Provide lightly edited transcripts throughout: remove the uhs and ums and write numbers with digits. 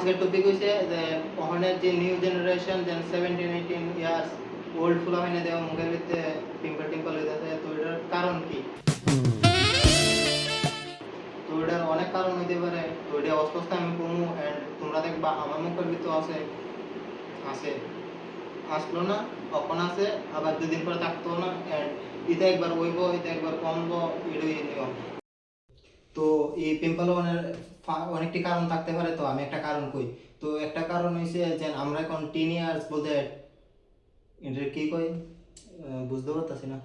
আজকের টপিক হইছে যে ওখানের যে নিউ জেনারেশন যেন 17-18 ইয়ার্স ওল্ড ফুলা হইনে দেওয়া মুখের ভিতরে পিম্পল টিম্পল হয়ে যাচ্ছে, তো এটার কারণ কি? তো এটার অনেক কারণ হইতে পারে। তো এটা অস্পষ্ট আমি কমু অ্যান্ড তোমরা দেখবা আমার মুখের ভিতরে আছে আছে আসলো না, কখন আছে আবার দুদিন পরে থাকতো না, অ্যান্ড এটা একবার হইব এটা একবার কমবো, এটাই নিয়ম। তো এই পিম্পল অনেকটি কারণ থাকতে পারে, তো আমি একটা কারণ কই। তো একটা কারণ হইছে যে আমরা এখন টিন ইয়ার্স বলতে এটা কি কই বুঝতে পারতাছি না,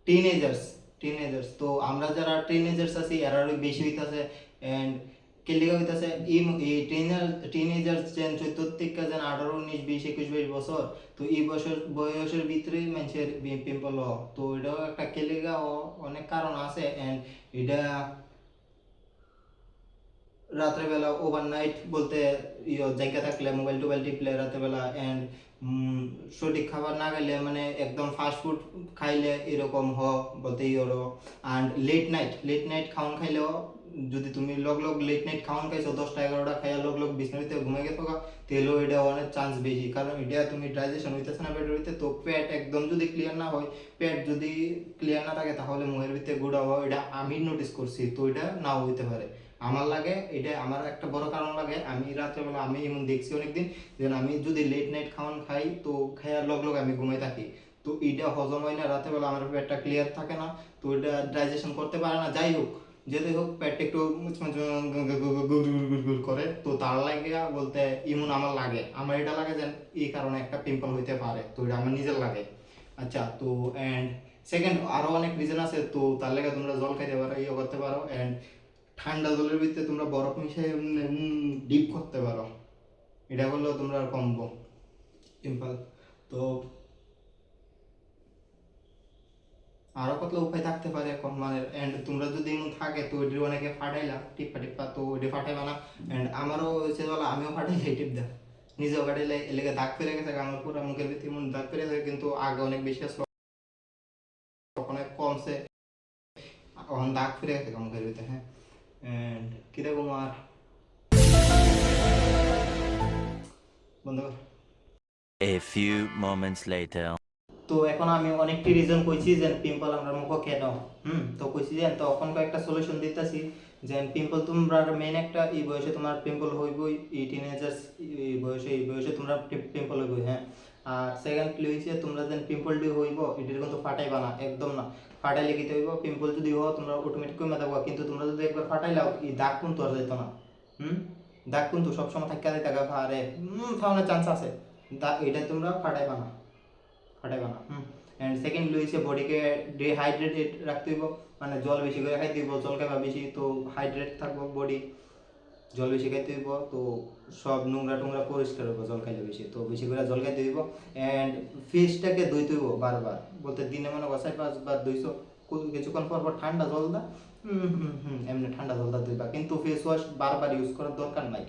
টিনেজার্স। টিনেজার্স তো আমরা যারা টিনেজার্স আছি এরারও বেশি হইতাছে। এন্ড কেলিগা হইতাছে এই টিনেজার্স যেন 14 থেকে যেন 18 19 20 21 22 বছর, তো এই বয়সের ভিতরে মানুষের পিম্পল হয়। তো এটাও একটা কেলিগা অনেক কারণ আছে। এন্ড এটা রাত্রেবেলা ওভারনাইট বলতে জায়গা থাকলে মোবাইল টোবাইল টিপলে রাত্রেবেলা, অ্যান্ড সঠিক খাবার না খাইলে মানে একদম ফাস্ট ফুড খাইলে এরকম বলতে ইয়েরও। অ্যান্ড লেট নাইট খাওয়ান খাইলেও যদি তুমি লগ লেট নাইট খাওয়ান খাইছো 10টা 11টা খাইয়া লগ বিছনাতে ঘুমাই গেছো তেলেও এটা অনেক চান্স বেশি, কারণ এটা তুমি ডাইজেশন হইতেছে না পেটের ভিতরে। তো পেট একদম যদি ক্লিয়ার না হয়, পেট যদি ক্লিয়ার না থাকে তাহলে মুখের ভিতরে গুড়া হয়, এটা আমি নোটিস করছি। তো এটা নাও হইতে পারে। আমার লাগে এটা আমার একটা বড় কারণ লাগে, আমি রাত্রেবেলা আমি এমন দেখছি অনেকদিন যে আমি যদি লেট নাইট খাওয়ান খাই তো খাইয়ার লগ আমি ঘুমাই থাকি, তো এটা হজম হয় না, রাত্রেবেলা আমার পেটটা ক্লিয়ার থাকে না, তো এটা ডাইজেশন করতে পারে না। যাই হোক যেটাই হোক পেটটা একটু করে, তো তার লাগে বলতে ইমন আমার লাগে, আমার এটা লাগে যে এই কারণে একটা পিম্পল হইতে পারে, তো এটা আমার নিজের লাগে। আচ্ছা, তো অ্যান্ড সেকেন্ড আরো অনেক রিজন আছে, তো তার লাগে তোমরা জল খাইতে পারো, ইয়ে করতে পারো। অ্যান্ড ঠান্ডা জলের ভিতরে তোমরা বরফ মিশিয়ে ডিপ করতে পারো, এটা করলেও তোমরা কমবো পিম্পল। তো আরো কত উপায় থাকতে পারে এখন মানে, এন্ড তোমরা যদি এমন থাকে তো ওইটি অনেকে ফাটাইলা টিপ্পা টিপ্পা, তো ওইটি ফাটাইবা না। এন্ড আমারও হচ্ছে বলা আমিও ফাটাইলে টিপ দেয়, নিজেও ফাটাইলে এলাকা দাগ ফেলে গেছে, আমার পুরো মুখের ভিতরে এমন দাগ ফেলে গেছে, কিন্তু আগে অনেক বেশি আসলো, অনেক কমছে, এখন দাগ ফিরে গেছে মুখের ভিতরে। হ্যাঁ, এন্ড কিরকম আর বন্ধ কর। A few moments later. তো এখন আমি অনেকটি রিজন কইছি যে পিম্পল আমরা মুখে কেন, তো কইছি যে তখন কয়েকটা সলিউশন দিতেছি যে পিম্পল তোমরা মেইন একটা এই বয়সে তোমার পিম্পল হইবই, এই টিনেজার্স এই বয়সে তোমরা পিম্পল হইবই। হ্যাঁ, আর সেকেন্ডলি হইছে তোমরা যেন পিম্পল ডি হইব এটার কিন্তু ফাটাইবা না, একদম না। ফাটাইলে কি হইব, পিম্পল যদি হয় তোমরা অটোমেটিক কমে যাবো, কিন্তু তোমরা যদি একবার ফাটাইলাও এই দাগ কিন্তু আর যাইতো না। দাগ কিন্তু সবসময় থাকা যায়, টাকা আরে থাকানোর চান্স আছে, দাগ এটা তোমরা ফাটাইবা না, ফাটাইবা না। এন্ড সেকেন্ড লইছে বডিকে ডিহাইড্রেটেড রাখতে হইব, মানে জল বেশি করে খাইতে হইব, জল খাইবা বেশি তো হাইড্রেট থাকবো বডি, জল বেশি খাইতে হইব, তো সব নোংরা টোংরা পরিষ্কার হইব জল খাইলে বেশি, তো বেশি করে জল খাইতে হইব। এন্ড ফেসটাকে ধুইতে হইব বারবার, বলতে দিনে মনে করো 4-5 বার ধুইছো, কিছুক্ষণ পর পর ঠান্ডা জল দা এমনি ঠান্ডা জল দা ধুইবা, কিন্তু ফেস ওয়াশ বারবার ইউজ করার দরকার নাই।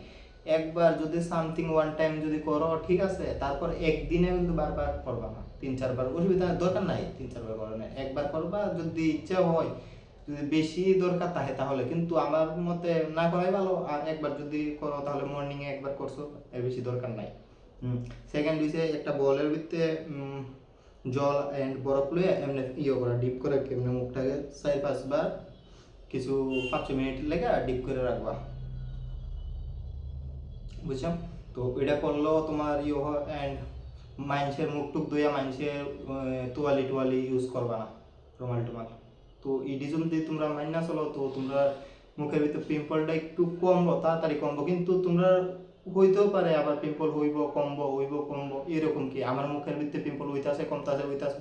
একবার যদি সামথিং ওয়ান টাইম যদি করো ঠিক আছে, তারপর একদিনে কিন্তু বারবার করবা না, 3-4 বার অসুবিধা দরকার নাই, 3-4 বার করো না, একবার করবা যদি ইচ্ছা হয়, যদি বেশি দরকার থাকে তাহলে, কিন্তু আমার মতে না করাই ভালো। আর একবার যদি করো তাহলে মর্নিং এ একবার করছো, এর বেশি দরকার নাই। সেকেন্ড হইছে একটা বলের ভিতরে জল এন্ড বরফ লইয়া এমনি ইয়ে করা, ডিপ করে কেমনে মুখটাকে 4-5 বার কিছু 5 মিনিট লেগে ডিপ করে রাখবা, বুঝছো? তো এটা করলেও তোমার ইয়ে হয়। অ্যান্ড মানুষের মুখ টুক ধুইয়া মানুষের তোয়ালি টোয়ালি ইউজ করবা না, রুমাল টুমাল। তো এটি যদি তোমরা মাইন না চলো তো তোমরা মুখের ভিতরে পিম্পলটা একটু কমবো, তাড়াতাড়ি কমবো, কিন্তু তোমরা হইতেও পারে আবার পিম্পল হইব কমবো এরকম কি, আমার মুখের ভিতরে পিম্পল হইতাছে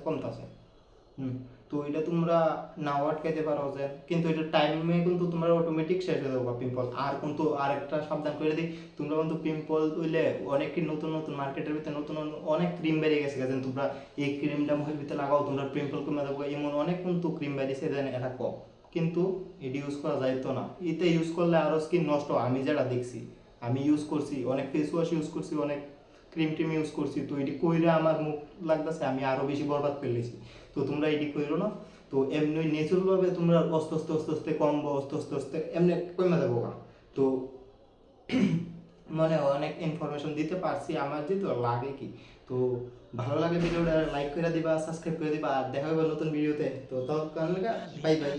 কমতাছে। তো এটা তোমরা নাও আটকাইতে পারো যে, কিন্তু এটা টাইমে কিন্তু তোমরা অটোমেটিক শেষ হয়ে যাবে পিম্পল। আর কিন্তু আরেকটা সাবধান করে দিই, তোমরা কিন্তু পিম্পল হইলে অনেক নতুন নতুন মার্কেটের ভিতরে নতুন অনেক ক্রিম বেরিয়ে গেছে, যেন তোমরা এই ক্রিমটা মুখের ভিতরে লাগাও তোমরা পিম্পল কমে যাবো, এমন অনেক কিন্তু ক্রিম বেরিয়েছে যেন এটা কম, কিন্তু এটি ইউজ করা যাইতো না। এতে ইউজ করলে আরও স্কিন নষ্ট, আমি যেটা দেখছি, আমি ইউজ করছি অনেক ফেস ওয়াশ ইউজ করছি, অনেক ক্রিম টিম ইউজ করছি, তো এটি কইরে আমার মুখ লাগতেছে আমি আরও বেশি বরবাদ ফেলেছি। তো তোমরা এটি করো না। তো এমনি ন্যাচুরালভাবে তোমরা আস্তে আস্তে কমবো, আস্তে আস্তে এমনি কমে যাবো। তো মনে হয় অনেক ইনফরমেশন দিতে পারছি, আমার যেহেতু লাগে কি। তো ভালো লাগে ভিডিওটা লাইক করে দিবা, সাবস্ক্রাইব করে দিবা, আর দেখা হবে নতুন ভিডিওতে। তো ততক্ষণ বাই বাই।